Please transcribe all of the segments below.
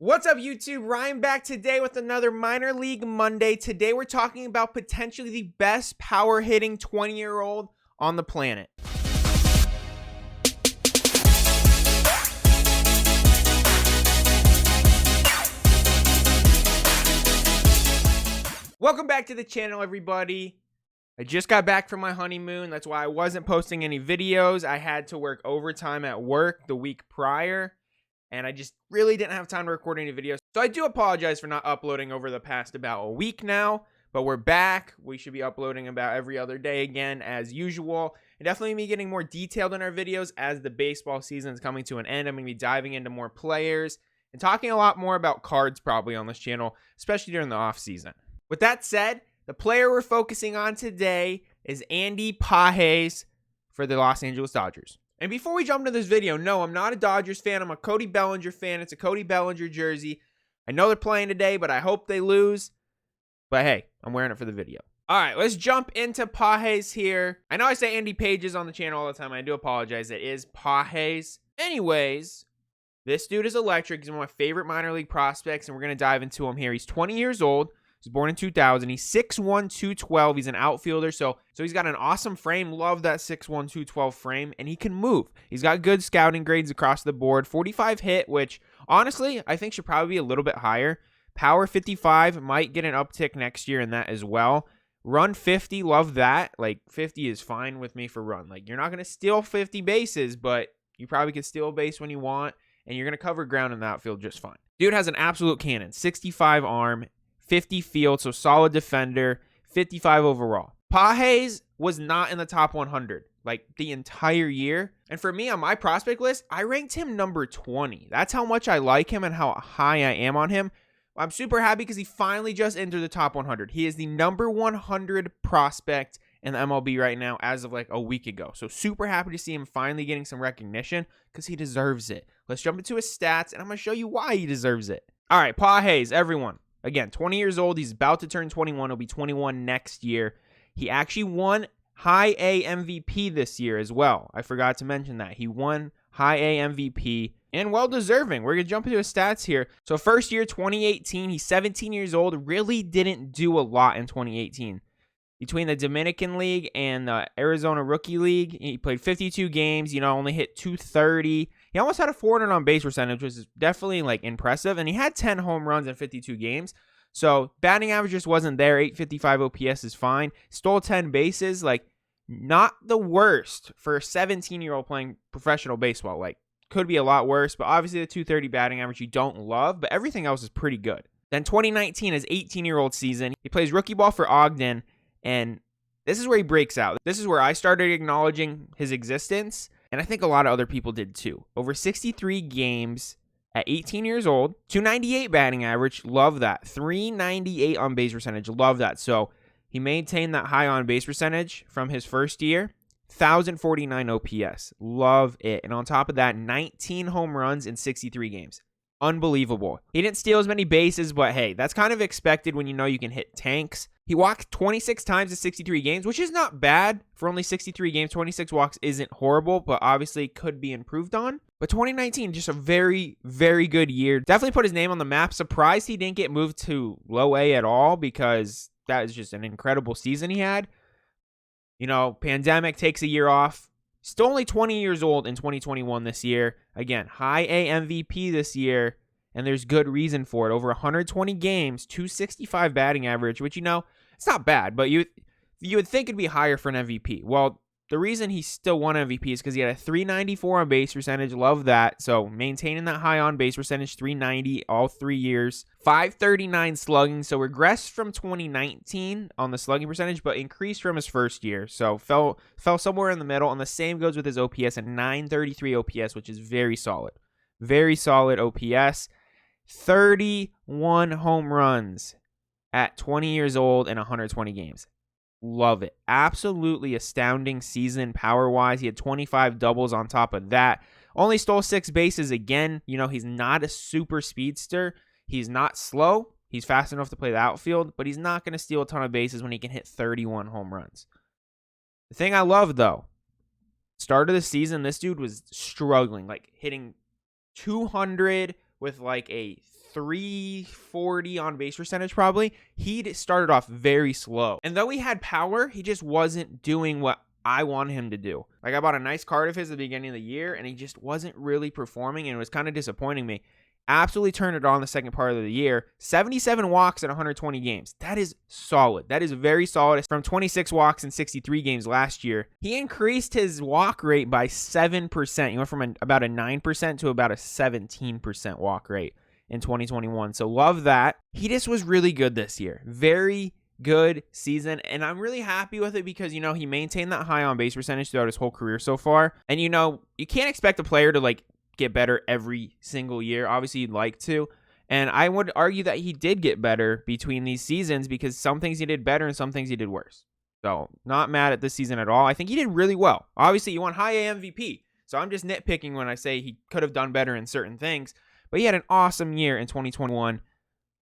What's up, YouTube? Ryan back today with another Minor League Monday. Today we're talking about potentially the best power hitting 20-year-old on the planet. Welcome back to the channel, everybody. I just got back from my honeymoon. That's why I wasn't posting any videos. I had to work overtime at work the week prior, and I just really didn't have time to record any videos. So I do apologize for not uploading over the past about a week now, but we're back. We should be uploading about every other day again as usual. And definitely me getting more detailed in our videos as the baseball season is coming to an end. I'm going to be diving into more players and talking a lot more about cards probably on this channel, especially during the off season. With that said, the player we're focusing on today is Andy Pages for the Los Angeles Dodgers. And before we jump into this video, no, I'm not a Dodgers fan. I'm a Cody Bellinger fan. It's a Cody Bellinger jersey. I know they're playing today, but I hope they lose. But hey, I'm wearing it for the video. All right, let's jump into Pages here. I know I say Andy Pages on the channel all the time. I do apologize. It is Pages. Anyways, this dude is electric. He's one of my favorite minor league prospects, and we're going to dive into him here. He's 20 years old. He was born in 2000. He's 6'1", 212. He's an outfielder, so he's got an awesome frame. Love that 6'1", 212 frame, and he can move. He's got good scouting grades across the board. 45 hit, which honestly I think should probably be a little bit higher. Power 55 might get an uptick next year in that as well. Run 50, love that. Like 50 is fine with me for run. Like you're not going to steal 50 bases, but you probably could steal a base when you want, and you're going to cover ground in the outfield just fine. Dude has an absolute cannon. 65 arm. 50 field, so solid defender, 55 overall. Pages was not in the top 100 like the entire year. And for me on my prospect list, I ranked him number 20. That's how much I like him and how high I am on him. I'm super happy because he finally just entered the top 100. He is the number 100 prospect in the MLB right now as of like a week ago. So super happy to see him finally getting some recognition because he deserves it. Let's jump into his stats and I'm going to show you why he deserves it. All right, Pages, everyone. Again, 20 years old. He's about to turn 21. He'll be 21 next year. He actually won High A MVP this year as well. I forgot to mention that. He won High A MVP and well-deserving. We're going to jump into his stats here. So first year, 2018, he's 17 years old. Really didn't do a lot in 2018. Between the Dominican League and the Arizona Rookie League, he played 52 games, only hit 230. He almost had a 400 on base percentage, which is definitely like impressive. And he had 10 home runs in 52 games. So batting average just wasn't there. 855 OPS is fine. Stole 10 bases, like not the worst for a 17-year-old playing professional baseball. Like could be a lot worse, but obviously the 230 batting average you don't love, but everything else is pretty good. Then 2019, his 18-year-old season, he plays rookie ball for Ogden. And this is where he breaks out. This is where I started acknowledging his existence, and I think a lot of other people did too. Over 63 games at 18 years old, 298 batting average, love that. 398 on base percentage, love that. So he maintained that high on base percentage from his first year. 1,049 OPS, love it. And on top of that, 19 home runs in 63 games. Unbelievable. He didn't steal as many bases, but hey, that's kind of expected when you know you can hit tanks. He walked 26 times in 63 games, which is not bad for only 63 games. 26 walks isn't horrible, but obviously could be improved on. But 2019, just a very, very good year. Definitely put his name on the map. Surprised he didn't get moved to low A at all because that is just an incredible season he had. Pandemic takes a year off. Still only 20 years old in 2021 this year. Again, High A MVP this year, and there's good reason for it. Over 120 games, 265 batting average, which, it's not bad, but you would think it'd be higher for an MVP. Well, the reason he still won MVP is because he had a 394 on base percentage. Love that. So maintaining that high on base percentage, 390 all 3 years. 539 slugging. So regressed from 2019 on the slugging percentage, but increased from his first year. So fell somewhere in the middle. And the same goes with his OPS at 933 OPS, which is very solid. Very solid OPS. 31 home runs at 20 years old and 120 games. Love it. Absolutely astounding season power-wise. He had 25 doubles on top of that. Only stole 6 bases again. He's not a super speedster. He's not slow. He's fast enough to play the outfield, but he's not going to steal a ton of bases when he can hit 31 home runs. The thing I love, though, start of the season, this dude was struggling, like hitting 200 with like a 340 on base percentage probably. He started off very slow. And though he had power, he just wasn't doing what I wanted him to do. Like, I bought a nice card of his at the beginning of the year, and he just wasn't really performing, and it was kind of disappointing me. Absolutely turned it on the second part of the year. 77 walks in 120 games. That is solid. That is very solid. From 26 walks in 63 games last year. He increased his walk rate by 7%. He went from about a 9% to about a 17% walk rate in 2021. So love that. He just was really good this year. Very good season, and I'm really happy with it because, he maintained that high on base percentage throughout his whole career so far. And, you can't expect a player to, get better every single year. Obviously, you'd like to. And I would argue that he did get better between these seasons because some things he did better and some things he did worse. So, not mad at this season at all. I think he did really well. Obviously, you want high A MVP. So, I'm just nitpicking when I say he could have done better in certain things. But he had an awesome year in 2021.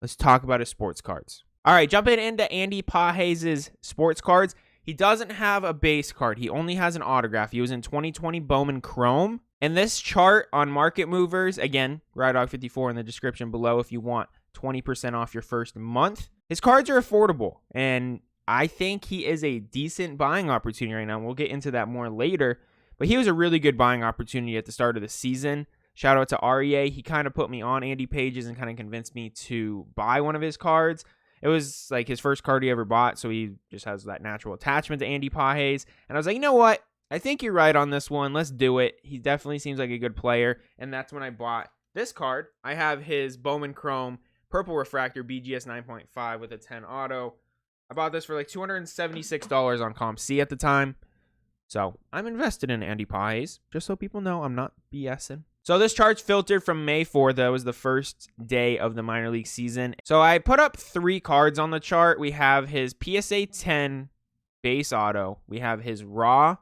Let's talk about his sports cards. All right, jumping into Andy Pages' sports cards. He doesn't have a base card. He only has an autograph. He was in 2020 Bowman Chrome. And this chart on Market Movers, again, RYDOG54 in the description below if you want 20% off your first month. His cards are affordable, and I think he is a decent buying opportunity right now. We'll get into that more later, but he was a really good buying opportunity at the start of the season. Shout out to REA. He kind of put me on Andy Pages and kind of convinced me to buy one of his cards. It was like his first card he ever bought, so he just has that natural attachment to Andy Pages. And I was like, you know what? I think you're right on this one. Let's do it. He definitely seems like a good player. And that's when I bought this card. I have his Bowman Chrome Purple Refractor BGS 9.5 with a 10 auto. I bought this for like $276 on CompC at the time. So I'm invested in Andy Pages, just so people know I'm not BSing. So this chart's filtered from May 4th. That was the first day of the minor league season. So I put up 3 cards on the chart. We have his PSA 10 base auto. We have his raw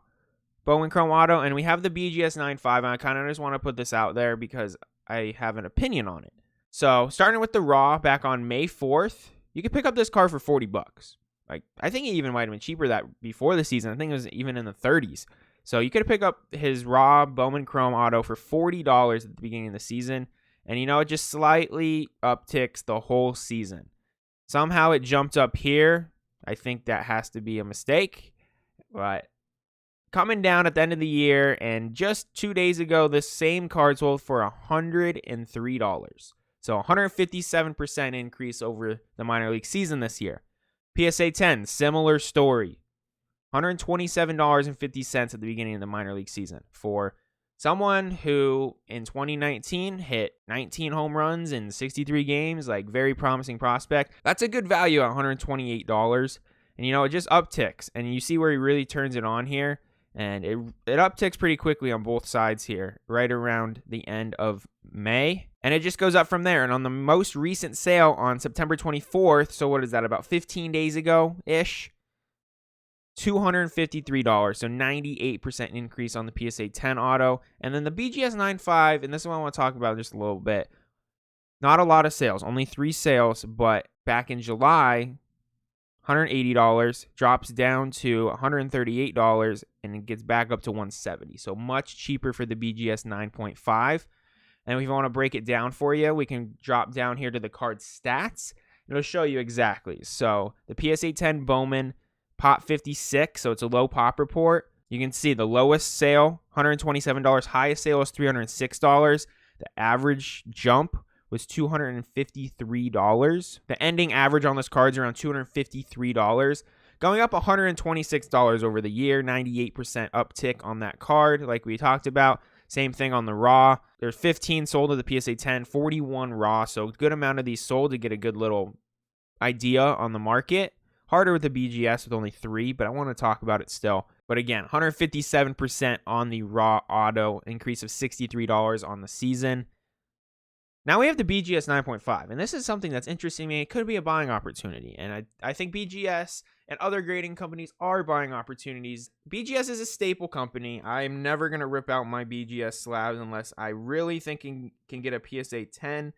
Bowman Chrome auto, and we have the BGS 9.5, and I kind of just want to put this out there because I have an opinion on it. So, starting with the raw back on May 4th, you could pick up this card for $40. Like, I think it even might have been cheaper that before the season. I think it was even in the 30s. So, you could pick up his raw Bowman Chrome auto for $40 at the beginning of the season, and it just slightly upticks the whole season. Somehow it jumped up here. I think that has to be a mistake, but coming down at the end of the year, and just 2 days ago, this same card sold for $103. So 157% increase over the minor league season this year. PSA 10, similar story. $127.50 at the beginning of the minor league season for someone who in 2019 hit 19 home runs in 63 games, like very promising prospect. That's a good value at $128. And it just upticks, and you see where he really turns it on here. And it upticks pretty quickly on both sides here, right around the end of May. And it just goes up from there. And on the most recent sale on September 24th, so what is that, about 15 days ago-ish, $253. So 98% increase on the PSA 10 auto. And then the BGS 9.5, and this is what I want to talk about just a little bit. Not a lot of sales, only 3 sales, but back in July, $180, drops down to $138, and it gets back up to $170. So much cheaper for the BGS 9.5. And if you want to break it down for you, we can drop down here to the card stats. It'll show you exactly. So the PSA 10 Bowman, pop 56, so it's a low pop report. You can see the lowest sale, $127. Highest sale is $306. The average jump was $253. The ending average on this card is around $253, going up $126 over the year, 98% uptick on that card like we talked about. Same thing on the raw. There's 15 sold of the PSA 10, 41 raw, so a good amount of these sold to get a good little idea on the market. Harder with the BGS with only 3, but I want to talk about it still. But again, 157% on the raw auto, increase of $63 on the season. Now we have the BGS 9.5, and this is something that's interesting me. It could be a buying opportunity, and I think BGS and other grading companies are buying opportunities. BGS is a staple company. I'm never going to rip out my BGS slabs unless I really think can get a PSA 10,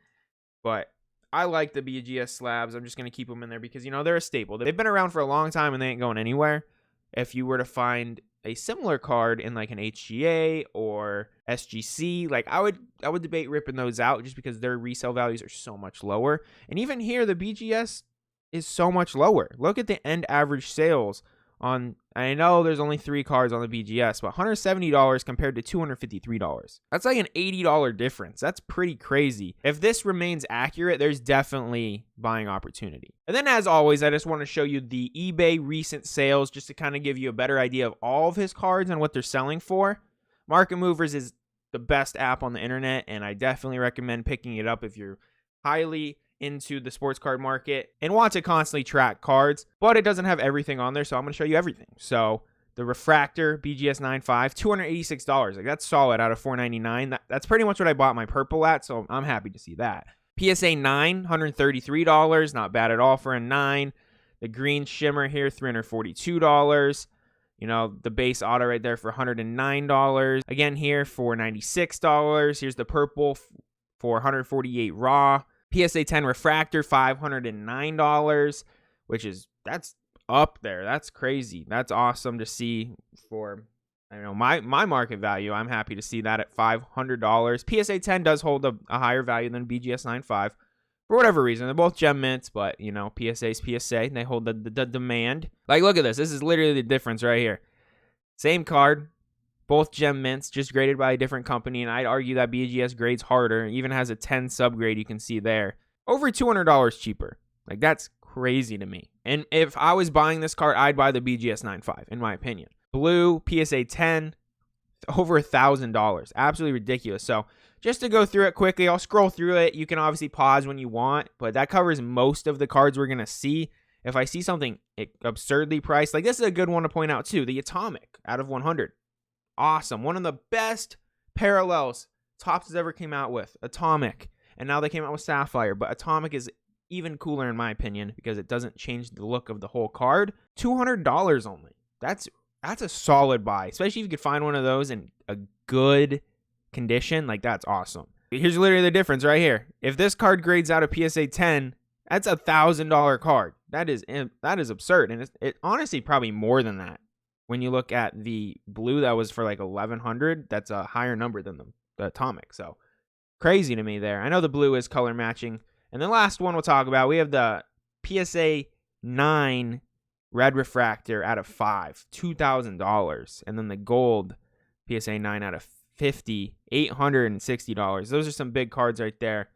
but I like the BGS slabs. I'm just going to keep them in there because, they're a staple. They've been around for a long time, and they ain't going anywhere. If you were to find a similar card in like an HGA or SGC, like I would debate ripping those out just because their resale values are so much lower. And even here, the BGS is so much lower. Look at the end average sales on, I know there's only 3 cards on the BGS, but $170 compared to $253. That's like an $80 difference. That's pretty crazy. If this remains accurate, there's definitely buying opportunity. And then as always, I just want to show you the eBay recent sales just to kind of give you a better idea of all of his cards and what they're selling for. Market Movers is the best app on the internet, and I definitely recommend picking it up if you're highly into the sports card market and want to constantly track cards, but it doesn't have everything on there, so I'm going to show you everything. So the Refractor BGS 9.5, $286. Like, that's solid out of $499. That's pretty much what I bought my purple at, so I'm happy to see that. PSA 9, $133. Not bad at all for a 9. The green shimmer here, $342. You know, the base auto right there for $109. Again here for $96. Here's the purple for $148 raw. PSA 10 Refractor, $509, which is, that's up there. That's crazy. That's awesome to see for, I don't know, my market value. I'm happy to see that at $500. PSA 10 does hold a higher value than BGS 9.5 for whatever reason. They're both gem mints, but, you know, PSA's PSA, and they hold the demand. Like, look at this. This is literally the difference right here. Same card. Both gem mints, just graded by a different company, and I'd argue that BGS grades harder. It even has a 10 subgrade you can see there. Over $200 cheaper. Like, that's crazy to me. And if I was buying this card, I'd buy the BGS 9.5, in my opinion. Blue, PSA 10, over $1,000. Absolutely ridiculous. So just to go through it quickly, I'll scroll through it. You can obviously pause when you want, but that covers most of the cards we're going to see. If I see something absurdly priced, like this is a good one to point out too, the Atomic out of 100. Awesome. One of the best parallels Topps has ever came out with. Atomic. And now they came out with Sapphire. But Atomic is even cooler in my opinion because it doesn't change the look of the whole card. $200 only. That's a solid buy. Especially if you could find one of those in a good condition. Like, that's awesome. Here's literally the difference right here. If this card grades out a PSA 10, that's a $1,000 card. That is absurd. And it honestly probably more than that. When you look at the blue that was for like $1,100, that's a higher number than the Atomic. So crazy to me there. I know the blue is color matching. And the last one we'll talk about, we have the PSA 9 Red Refractor out of 5, $2,000. And then the gold PSA 9 out of 50, $860. Those are some big cards right there.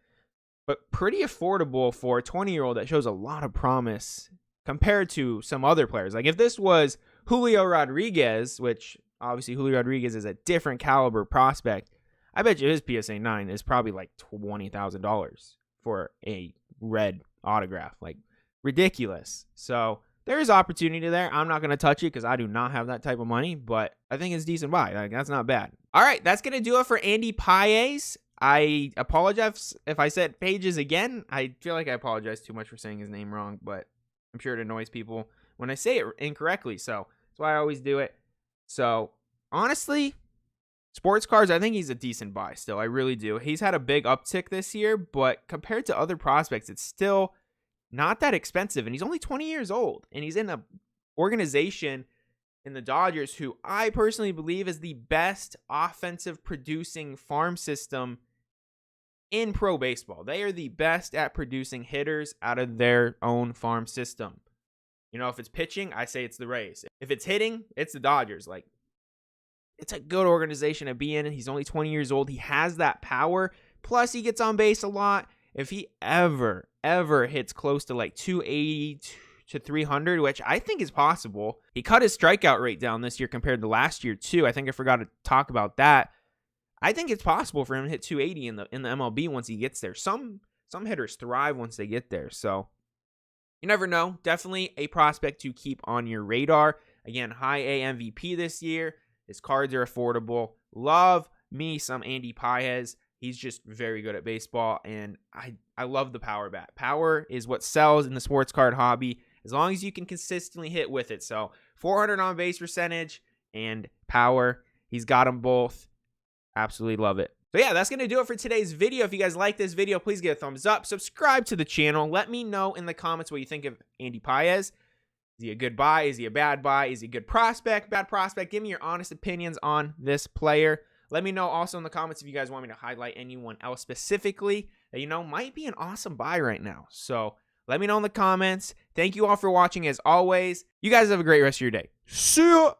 But pretty affordable for a 20-year-old that shows a lot of promise compared to some other players. Like if this was Julio Rodriguez, which obviously Julio Rodriguez is a different caliber prospect, I bet you his PSA 9 is probably like $20,000 for a red autograph. Like, ridiculous. So there is opportunity there. I'm not going to touch it because I do not have that type of money, but I think it's a decent buy. Like, that's not bad. All right, that's going to do it for Andy Paez. I apologize if I said Pages again. I feel like I apologize too much for saying his name wrong, but I'm sure it annoys people when I say it incorrectly. So that's why I always do it. So honestly, sports cards, I think he's a decent buy still. I really do. He's had a big uptick this year, but compared to other prospects, it's still not that expensive. And he's only 20 years old. And he's in an organization in the Dodgers who I personally believe is the best offensive producing farm system in pro baseball. They are the best at producing hitters out of their own farm system. You know, if it's pitching, I say it's the Rays. If it's hitting, it's the Dodgers. Like, it's a good organization to be in. He's only 20 years old. He has that power. Plus, he gets on base a lot. If he ever hits close to like 280 to 300, which I think is possible. He cut his strikeout rate down this year compared to last year, too. I think I forgot to talk about that. I think it's possible for him to hit 280 in the MLB once he gets there. Some hitters thrive once they get there. So you never know. Definitely a prospect to keep on your radar. Again, high A MVP this year. His cards are affordable. Love me some Andy Paez. He's just very good at baseball, and I love the power bat. Power is what sells in the sports card hobby, as long as you can consistently hit with it. So 400 on base percentage and power. He's got them both. Absolutely love it. So yeah, that's going to do it for today's video. If you guys like this video, please give a thumbs up. Subscribe to the channel. Let me know in the comments what you think of Andy Paez. Is he a good buy? Is he a bad buy? Is he a good prospect? Bad prospect? Give me your honest opinions on this player. Let me know also in the comments if you guys want me to highlight anyone else specifically that you know might be an awesome buy right now. So let me know in the comments. Thank you all for watching as always. You guys have a great rest of your day. See ya!